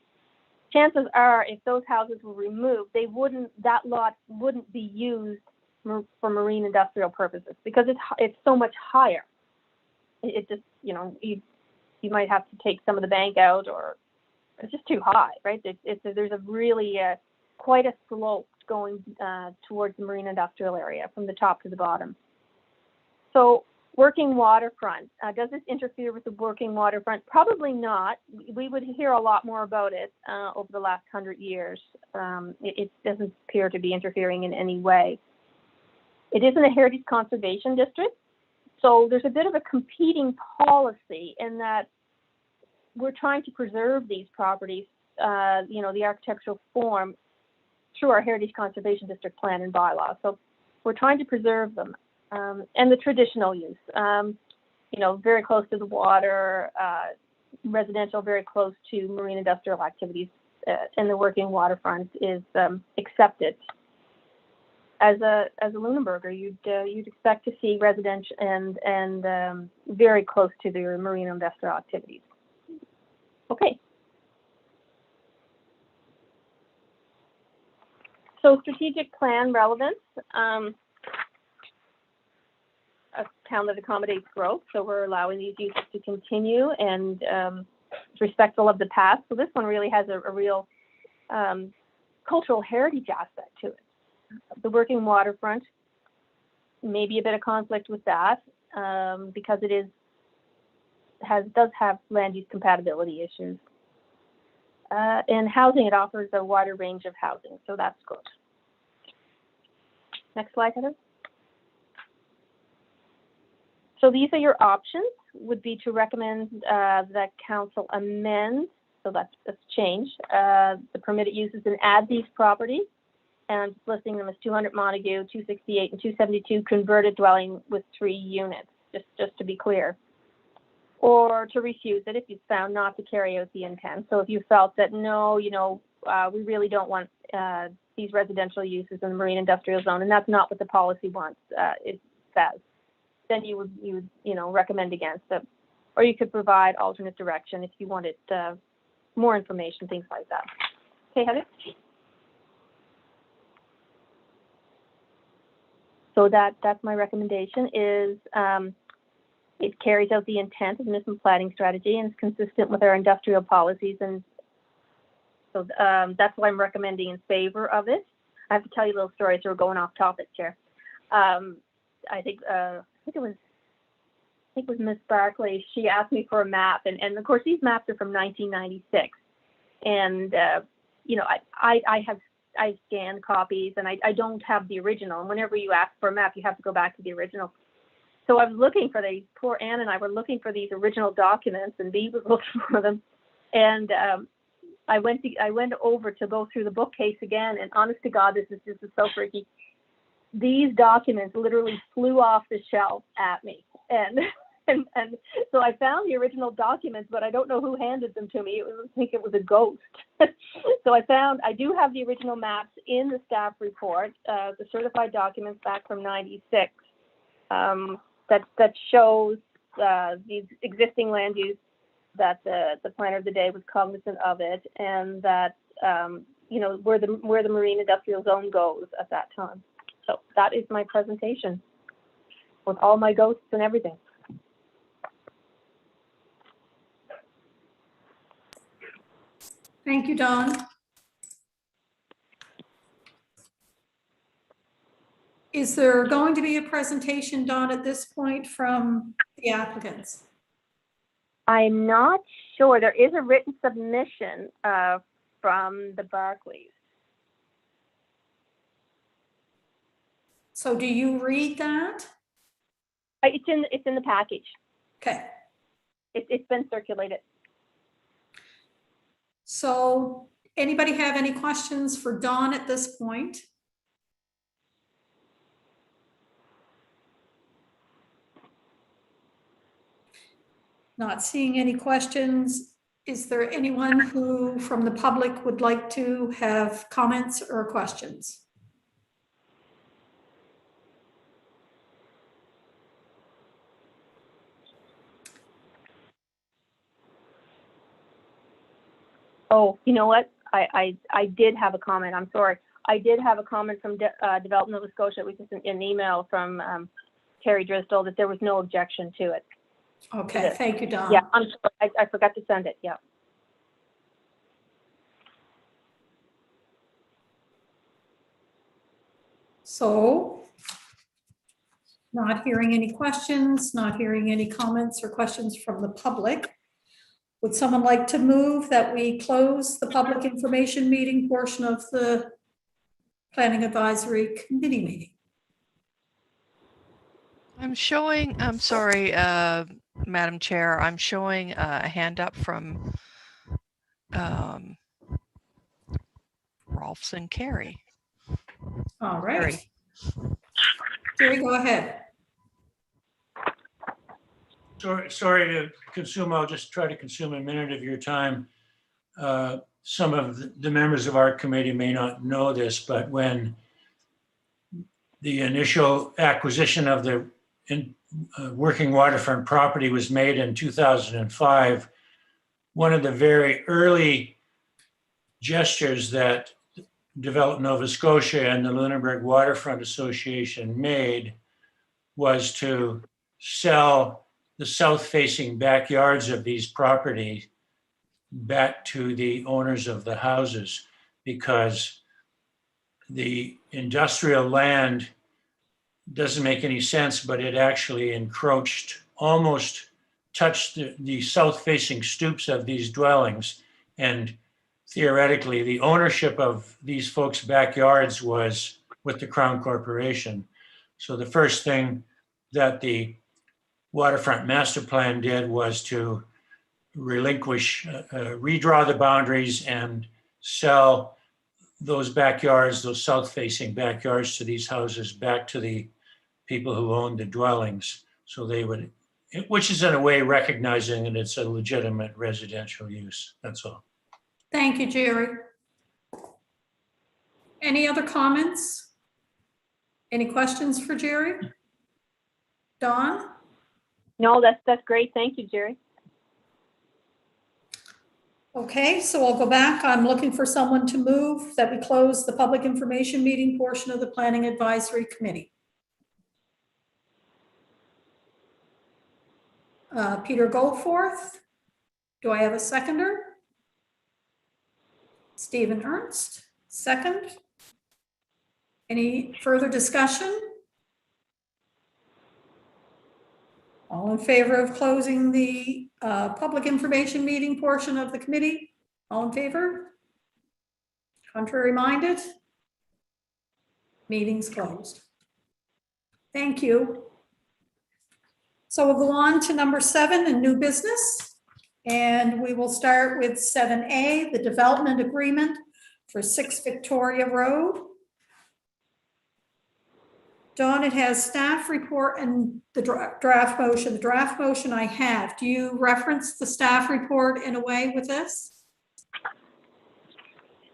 S4: chances are if those houses were removed, that lot wouldn't be used for marine industrial purposes because it's so much higher. It just, you might have to take some of the bank out, or it's just too high, right? There's a really quite a slope going towards the marine industrial area from the top to the bottom. So working waterfront, does this interfere with the working waterfront? Probably not. We would hear a lot more about it over the last 100 years. It doesn't appear to be interfering in any way. It is in a heritage conservation district. So there's a bit of a competing policy in that we're trying to preserve these properties, the architectural form through our heritage conservation district plan and bylaw. So we're trying to preserve them. And the traditional use, very close to the water, residential, very close to marine industrial activities, and the working waterfront is accepted. As a Lunenburger, you'd expect to see residential and very close to the marine industrial activities. Okay. So strategic plan relevance. A town that accommodates growth, so we're allowing these uses to continue and respectful of the past. So this one really has a real cultural heritage aspect to it. The working waterfront, maybe a bit of conflict with that because it does have land use compatibility issues. And housing, it offers a wider range of housing, so that's good. Next slide, Heather. So these are your options, would be to recommend that council amend, so that's change, the permitted uses and add these properties, and listing them as 200 Montague, 268, and 272 converted dwelling with 3 units, just to be clear. Or to refuse it if you found not to carry out the intent. So if you felt that no, we really don't want these residential uses in the marine industrial zone, and that's not what the policy wants, it says, then you would recommend against it. Or you could provide alternate direction if you wanted more information, things like that. Okay, Heather? So that's my recommendation is it carries out the intent of the municipal planning strategy and is consistent with our industrial policies. And so that's why I'm recommending in favor of it. I have to tell you a little story, so we're going off topic here. I think it was Miss Barclay. She asked me for a map, and of course these maps are from 1996. And I scanned copies, and I don't have the original. And whenever you ask for a map, you have to go back to the original. So I was looking for these. Poor Anne and I were looking for these original documents, and Bee was looking for them. And I went over to go through the bookcase again. And honest to God, this is so freaky. These documents literally flew off the shelf at me, and so I found the original documents, but I don't know who handed them to me. I think it was a ghost. So I do have the original maps in the staff report, the certified documents back from '96. That shows the existing land use, that the planner of the day was cognizant of it, and that where the marine industrial zone goes at that time. So that is my presentation with all my ghosts and everything.
S1: Thank you, Dawn. Is there going to be a presentation, Dawn, at this point from the applicants?
S4: I'm not sure. There is a written submission from the Barclays.
S1: So do you read that?
S4: It's in the package.
S1: Okay.
S4: It's been circulated.
S1: So anybody have any questions for Dawn at this point? Not seeing any questions. Is there anyone who from the public would like to have comments or questions?
S4: Oh, you know what? I did have a comment. I'm sorry. I did have a comment from Development Nova Scotia, which is an email from Terry Driscoll, that there was no objection to it.
S1: Okay, thank you, Dawn.
S4: Yeah, I'm sorry. I forgot to send it. Yeah.
S1: So, not hearing any questions, not hearing any comments or questions from the public. Would someone like to move that we close the public information meeting portion of the Planning Advisory Committee meeting?
S3: I'm sorry, Madam Chair, I'm showing a hand up from Rolfson Carey.
S1: All right. Jerry, go ahead.
S8: Sorry to consume, I'll just try to consume a minute of your time. Some of the members of our committee may not know this, but when the initial acquisition of the working waterfront property was made in 2005, one of the very early gestures that Develop Nova Scotia and the Lunenburg Waterfront Association made was to sell the south-facing backyards of these properties back to the owners of the houses, because the industrial land doesn't make any sense, but it actually encroached, almost touched the south-facing stoops of these dwellings. And theoretically, the ownership of these folks' backyards was with the Crown Corporation. So the first thing that the Waterfront Master Plan did was to relinquish, redraw the boundaries and sell those backyards, those south-facing backyards to these houses back to the people who owned the dwellings. So they would, which is in a way recognizing that it's a legitimate residential use. That's all.
S1: Thank you, Jerry. Any other comments? Any questions for Jerry? Dawn?
S4: No, that's great. Thank you, Jerry.
S1: Okay, so I'll go back. I'm looking for someone to move that we close the public information meeting portion of the Planning Advisory Committee. Peter Goldforth. Do I have a seconder? Stephen Ernst, second. Any further discussion? All in favor of closing the public information meeting portion of the committee? All in favor? Contrary minded? Meeting's closed. Thank you. So we'll go on to number 7 in new business. And we will start with 7A, the development agreement for 6 Victoria Road. Dawn, it has staff report and the draft motion. The draft motion I have. Do you reference the staff report in a way with this?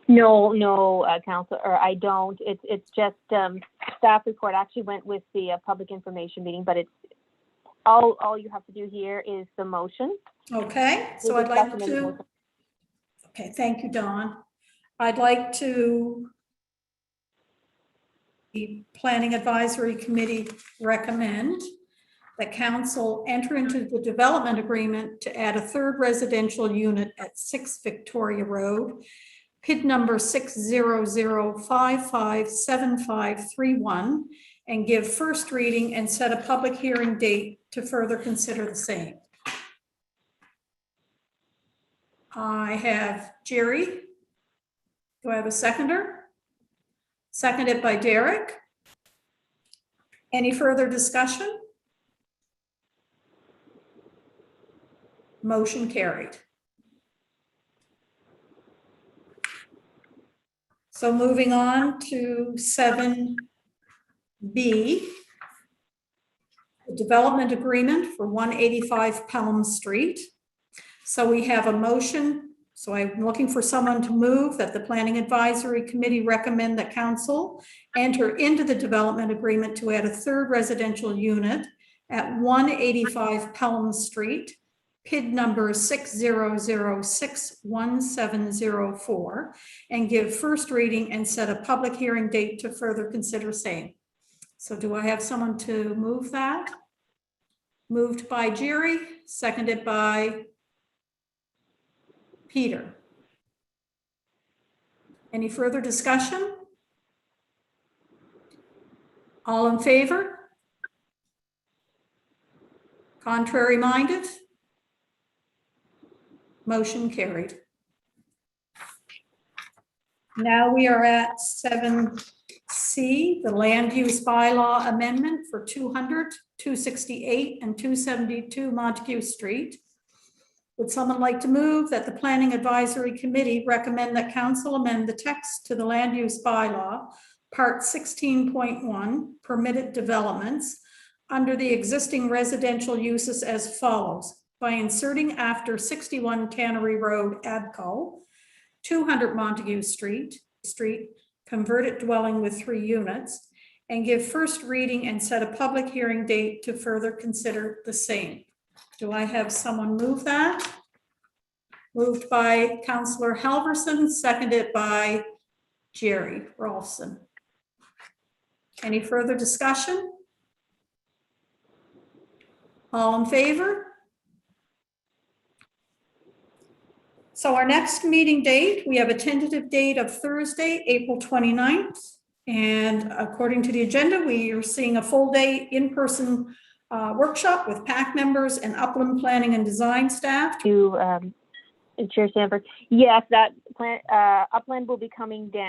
S4: No, Councilor, or I don't. It's just staff report actually went with the public information meeting, but it's all you have to do here is the motion.
S1: Okay, so I'd like to. Okay, thank you, Dawn. I'd like to. The Planning Advisory Committee recommend that council enter into the development agreement to add a 3rd residential unit at 6 Victoria Road, PID number 600557531, and give first reading and set a public hearing date to further consider the same. I have Jerry. Do I have a seconder? Seconded by Derek. Any further discussion? Motion carried. So moving on to 7B, the development agreement for 185 Pelham Street. So we have a motion. So I'm looking for someone to move that the Planning Advisory Committee recommend that council enter into the development agreement to add a third residential unit at 185 Pelham Street, PID number 600611704, and give first reading and set a public hearing date to further consider same. So do I have someone to move that? Moved by Jerry, seconded by Peter. Any further discussion? All in favor? Contrary minded? Motion carried. Now we are at 7C, the land use bylaw amendment for 200, 268, and 272 Montague Street. Would someone like to move that the Planning Advisory Committee recommend that council amend the text to the land use bylaw, part 16.1, permitted developments, under the existing residential uses as follows, by inserting after 61 Tannery Road, Abco, 200 Montague Street, converted dwelling with 3 units, and give first reading and set a public hearing date to further consider the same. Do I have someone move that? Moved by Councillor Halverson, seconded by Jerry Rolfson. Any further discussion? All in favor? So our next meeting date, we have a tentative date of Thursday, April 29th. And according to the agenda, we are seeing a full day in-person workshop with PAC members and Upland Planning and Design staff.
S4: To Chair Sandberg, yes, that plan, Upland will be coming down.